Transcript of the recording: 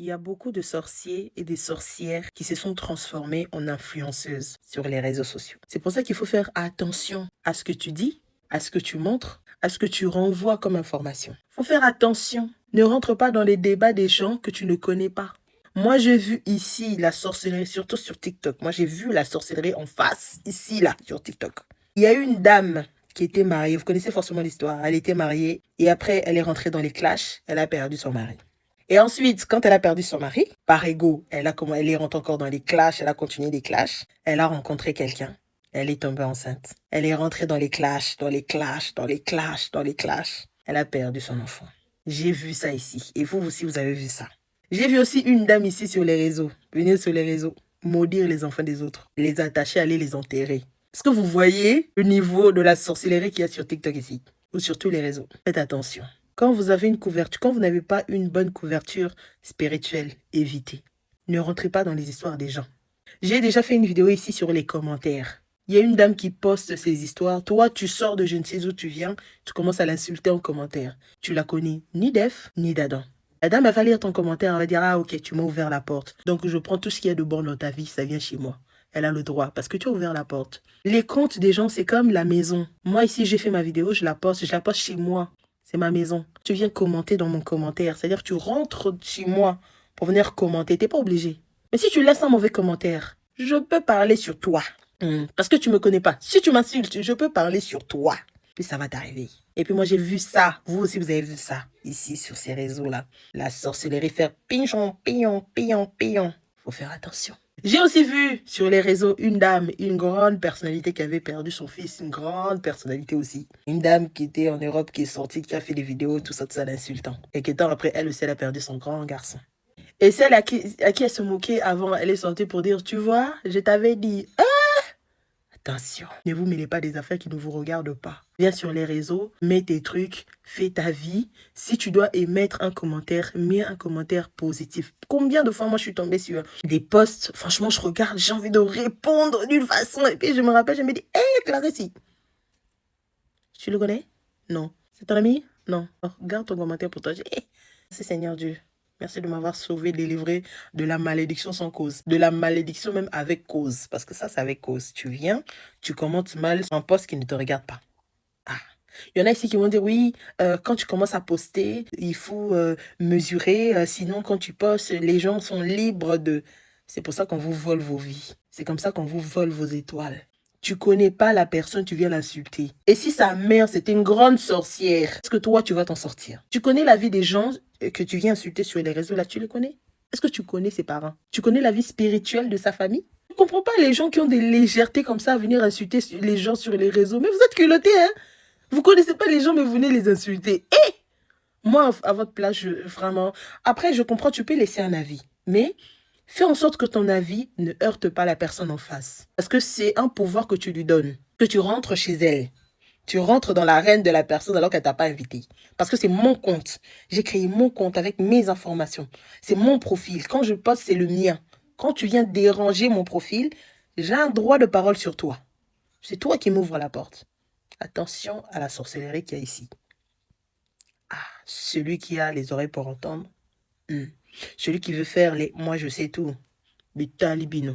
Il y a beaucoup de sorciers et des sorcières qui se sont transformés en influenceuses sur les réseaux sociaux. C'est pour ça qu'il faut faire attention à ce que tu dis, à ce que tu montres, à ce que tu renvoies comme information. Il faut faire attention. Ne rentre pas dans les débats des gens que tu ne connais pas. Moi, j'ai vu ici la sorcellerie, surtout sur TikTok. Moi, j'ai vu la sorcellerie en face, ici, là, sur TikTok. Il y a une dame qui était mariée. Vous connaissez forcément l'histoire. Elle était mariée et après, elle est rentrée dans les clashs. Elle a perdu son mari. Et ensuite, quand elle a perdu son mari, par ego, elle est rentrée encore dans les clashs, elle a continué les clashs. Elle a rencontré quelqu'un. Elle est tombée enceinte. Elle est rentrée dans les clashs, dans les clashs, dans les clashs, dans les clashs. Elle a perdu son enfant. J'ai vu ça ici. Et vous aussi, vous avez vu ça. J'ai vu aussi une dame ici sur les réseaux. Venir sur les réseaux, maudire les enfants des autres, les attacher, aller les enterrer. Est-ce que vous voyez le niveau de la sorcellerie qu'il y a sur TikTok ici? Ou sur tous les réseaux? Faites attention. Quand vous avez une couverture, quand vous n'avez pas une bonne couverture spirituelle, évitez. Ne rentrez pas dans les histoires des gens. J'ai déjà fait une vidéo ici sur les commentaires. Il y a une dame qui poste ses histoires. Toi, tu sors de je ne sais où tu viens, tu commences à l'insulter en commentaire. Tu la connais ni d'Ève, ni d'Adam. La dame, elle va lire ton commentaire, elle va dire « Ah ok, tu m'as ouvert la porte. Donc je prends tout ce qu'il y a de bon dans ta vie, ça vient chez moi. » Elle a le droit parce que tu as ouvert la porte. Les comptes des gens, c'est comme la maison. Moi, ici, j'ai fait ma vidéo, je la poste chez moi. C'est ma maison. Tu viens commenter dans mon commentaire. C'est-à-dire tu rentres chez moi pour venir commenter. Tu n'es pas obligé. Mais si tu laisses un mauvais commentaire, je peux parler sur toi. Parce que tu ne me connais pas. Si tu m'insultes, je peux parler sur toi. Puis ça va t'arriver. Et puis moi, j'ai vu ça. Vous aussi, vous avez vu ça. Ici, sur ces réseaux-là. La sorcellerie, faire pigeon, pion, pion, pion. Faut faire attention. J'ai aussi vu sur les réseaux une dame, une grande personnalité qui avait perdu son fils, une grande personnalité aussi. Une dame qui était en Europe, qui est sortie, qui a fait des vidéos, tout ça l'insultant. Et que temps après, elle aussi, elle a perdu son grand garçon. Et celle à qui elle se moquait avant, elle est sortie pour dire, tu vois, je t'avais dit, attention, ne vous mêlez pas des affaires qui ne vous regardent pas. Viens sur les réseaux, mets tes trucs, fais ta vie. Si tu dois émettre un commentaire, mets un commentaire positif. Combien de fois moi je suis tombée sur des posts, franchement je regarde, j'ai envie de répondre d'une façon. Et puis je me rappelle, je me dis, hé Clarisse, tu le connais? Non. C'est ton ami? Non. Alors, garde ton commentaire pour toi. Merci Seigneur Dieu. Merci de m'avoir sauvé, délivré de la malédiction sans cause. De la malédiction même avec cause. Parce que ça, c'est avec cause. Tu viens, tu commentes mal un post qui ne te regarde pas. Il y en a ici qui vont dire, oui, quand tu commences à poster, il faut mesurer. Sinon, quand tu postes, les gens sont libres de... C'est pour ça qu'on vous vole vos vies. C'est comme ça qu'on vous vole vos étoiles. Tu connais pas la personne, tu viens l'insulter. Et si sa mère, c'était une grande sorcière, est-ce que toi, tu vas t'en sortir? Tu connais la vie des gens que tu viens insulter sur les réseaux, là, tu les connais? Est-ce que tu connais ses parents? Tu connais la vie spirituelle de sa famille? Je ne comprends pas les gens qui ont des légèretés comme ça à venir insulter les gens sur les réseaux. Mais vous êtes culottés, hein? Vous connaissez pas les gens, mais vous venez les insulter. Moi, à votre place, vraiment... Après, je comprends, tu peux laisser un avis. Mais fais en sorte que ton avis ne heurte pas la personne en face. Parce que c'est un pouvoir que tu lui donnes. Que tu rentres chez elle. Tu rentres dans l'arène de la personne alors qu'elle t'a pas invité. Parce que c'est mon compte. J'ai créé mon compte avec mes informations. C'est mon profil. Quand je poste, c'est le mien. Quand tu viens déranger mon profil, j'ai un droit de parole sur toi. C'est toi qui m'ouvres la porte. Attention à la sorcellerie qu'il y a ici. Celui qui a les oreilles pour entendre. Celui qui veut faire les « moi je sais tout ». Mais talibino.